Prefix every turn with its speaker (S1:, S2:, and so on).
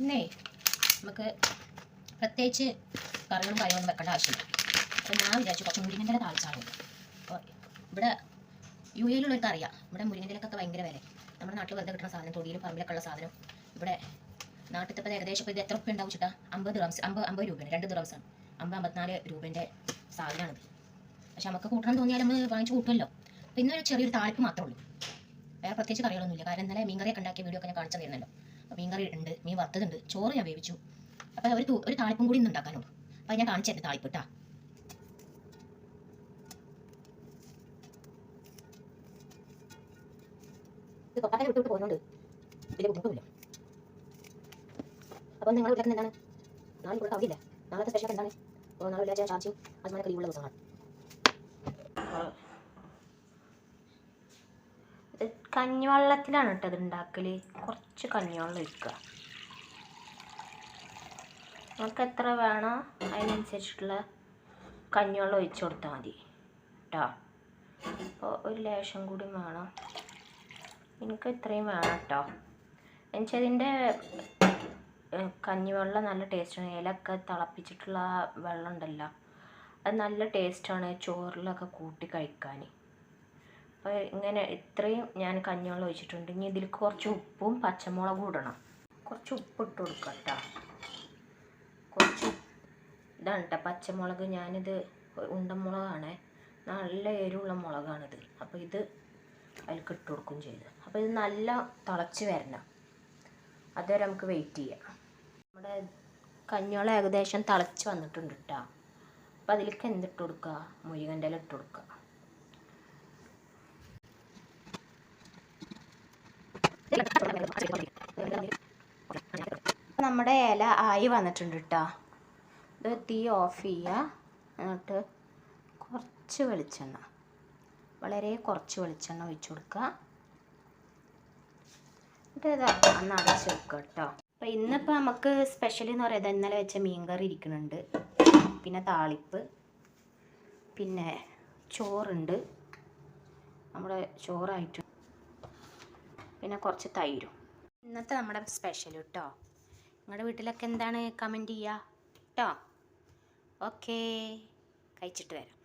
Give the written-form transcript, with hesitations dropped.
S1: ഇന്നേ നമുക്ക് പ്രത്യേകിച്ച് കറികളും കാര്യങ്ങളൊന്നും വെക്കേണ്ട ആവശ്യമില്ല. അപ്പോൾ ഞാൻ വിചാരിച്ചു കുറച്ച് മുരിങ്ങൻ്റെ താളിച്ചാണ്. അപ്പോൾ ഇവിടെ UAE-ലുള്ളവർക്ക് അറിയാം, ഇവിടെ മുരിങ്ങൻ്റെലൊക്കെ ഭയങ്കര വില. നമ്മുടെ നാട്ടിൽ വെറുതെ കിട്ടുന്ന സാധനം, തൊടിയിലും പറമ്പിലൊക്കെ ഉള്ള സാധനം ഇവിടെ നാട്ടിൽ ഇപ്പോൾ ഏകദേശം ഇപ്പോൾ ഇത് എത്ര ഉപ്പ് ഉണ്ടാവും വെച്ചിട്ടാ? 50 ദിർഹംസ്, 50 രൂപയാണ്, 2 ദിർഹംസാണ്. 54 രൂപേൻ്റെ സാധനമാണിത്. പക്ഷെ നമുക്ക് കൂട്ടണം തോന്നിയാൽ നമ്മൾ വാങ്ങിച്ച് കൂട്ടുമല്ലോ. അപ്പോൾ ഇന്നൊരു ചെറിയൊരു താളിപ്പ് മാത്രമേ ഉള്ളൂ, വേറെ പ്രത്യേകിച്ച് കറികളൊന്നുമില്ല. കാരണം ഇന്നലെ മീൻകറിയൊക്കെ ഉണ്ടാക്കിയ വീഡിയോ ഒക്കെ ഞാൻ കാണിച്ചു തരുന്നല്ലോ. അപ്പോൾ മീൻകറി ഉണ്ട്, മീൻ വറുത്തതുണ്ട്, ചോറ് ഞാൻ വേവിച്ചു. അപ്പോൾ ഒരു താളിപ്പും കൂടി ഇന്ന് ഉണ്ടാക്കാനുള്ളൂ. അപ്പോൾ ഞാൻ കാണിച്ചു തരുന്നത് താളിപ്പ് കേട്ടോ. ഇത് തൊട്ടാക്കാൻ വിട്ടുവിട്ട് പോകുന്നുണ്ട്, വലിയ ബുദ്ധിമുട്ടില്ല. അപ്പോൾ നിങ്ങൾ വീട്ടിൽ എന്താണ് നാളെ ഇവിടെ അവധിയില്ല? നാളത്തെ സ്പെഷ്യൽ എന്താണ്? അപ്പോൾ നാളെ വെള്ളിയാഴ്ച ചാർജും അതുമാനൊക്കെ ലീവുള്ള ദിവസമാണ്.
S2: കഞ്ഞിവെള്ളത്തിലാണ് കേട്ടോ ഇത് ഉണ്ടാക്കൽ. കുറച്ച് കഞ്ഞിവെള്ളം ഒഴിക്കുക, നമുക്ക് എത്ര വേണോ അതിനനുസരിച്ചിട്ടുള്ള കഞ്ഞിവെള്ളം ഒഴിച്ചു കൊടുത്താൽ മതി കേട്ടോ. അപ്പോൾ ഒരു ലേശം കൂടി വേണം, എനിക്ക് ഇത്രയും വേണം കേട്ടോ. എന്നുവെച്ചതിൻ്റെ കഞ്ഞിവെള്ളം നല്ല ടേസ്റ്റാണ്. ഇലയൊക്കെ തിളപ്പിച്ചിട്ടുള്ള വെള്ളം ഉണ്ടല്ലോ, അത് നല്ല ടേസ്റ്റാണ് ചോറിലൊക്കെ കൂട്ടി കഴിക്കാൻ. അപ്പോൾ ഇങ്ങനെ ഇത്രയും ഞാൻ കഞ്ഞിവെള്ളം ഒഴിച്ചിട്ടുണ്ട്. ഇനി ഇതിൽ കുറച്ച് ഉപ്പും പച്ചമുളകും ഇടണം. കുറച്ച് ഉപ്പ് ഇട്ട് കൊടുക്കാം കേട്ടോ. കുറച്ച് ഇതാണ് കേട്ടോ പച്ചമുളക്, ഞാനിത് ഉണ്ടമുളകാണ്, നല്ല എരിവുള്ള മുളകാണിത്. അപ്പോൾ ഇത് അതിലേക്ക് ഇട്ട് കൊടുക്കുകയും ചെയ്ത്. അപ്പോൾ ഇത് നല്ല തിളച്ച് വരണം, അതുവരെ നമുക്ക് വെയിറ്റ് ചെയ്യാം. നമ്മുടെ കഞ്ഞിവെള്ളം ഏകദേശം തിളച്ച് വന്നിട്ടുണ്ട് കേട്ടോ. അപ്പോൾ അതിലേക്ക് എന്തിട്ട് കൊടുക്കുക? മുരിങ്ങൻ്റെ ഇല ഇട്ട് കൊടുക്കുക. നമ്മുടെ ഇല ആയി വന്നിട്ടുണ്ട് കേട്ടോ. ഇത് തീ ഓഫ് ചെയ്യുക, എന്നിട്ട് കുറച്ച് വെളിച്ചെണ്ണ, വളരെ കുറച്ച് വെളിച്ചെണ്ണ ഒഴിച്ചു കൊടുക്കുക. എന്നിട്ട് ഇത് ഒന്ന് അടച്ച് വെക്കുക കേട്ടോ. അപ്പോൾ ഇന്നിപ്പോൾ നമുക്ക് സ്പെഷ്യൽ എന്ന് പറയുന്നത് ഇന്നലെ വെച്ച മീൻകറി ഇരിക്കുന്നുണ്ട്, പിന്നെ താളിപ്പ്, പിന്നെ ചോറുണ്ട്, നമ്മുടെ ചോറായിട്ട്, പിന്നെ കുറച്ച് തൈരും. ഇന്നത്തെ നമ്മുടെ സ്പെഷ്യൽ കേട്ടോ. നിങ്ങളുടെ വീട്ടിലൊക്കെ എന്താണ് കമൻറ്റ് ചെയ്യുക കേട്ടോ. ഓക്കേ, കഴിച്ചിട്ട് വരാം.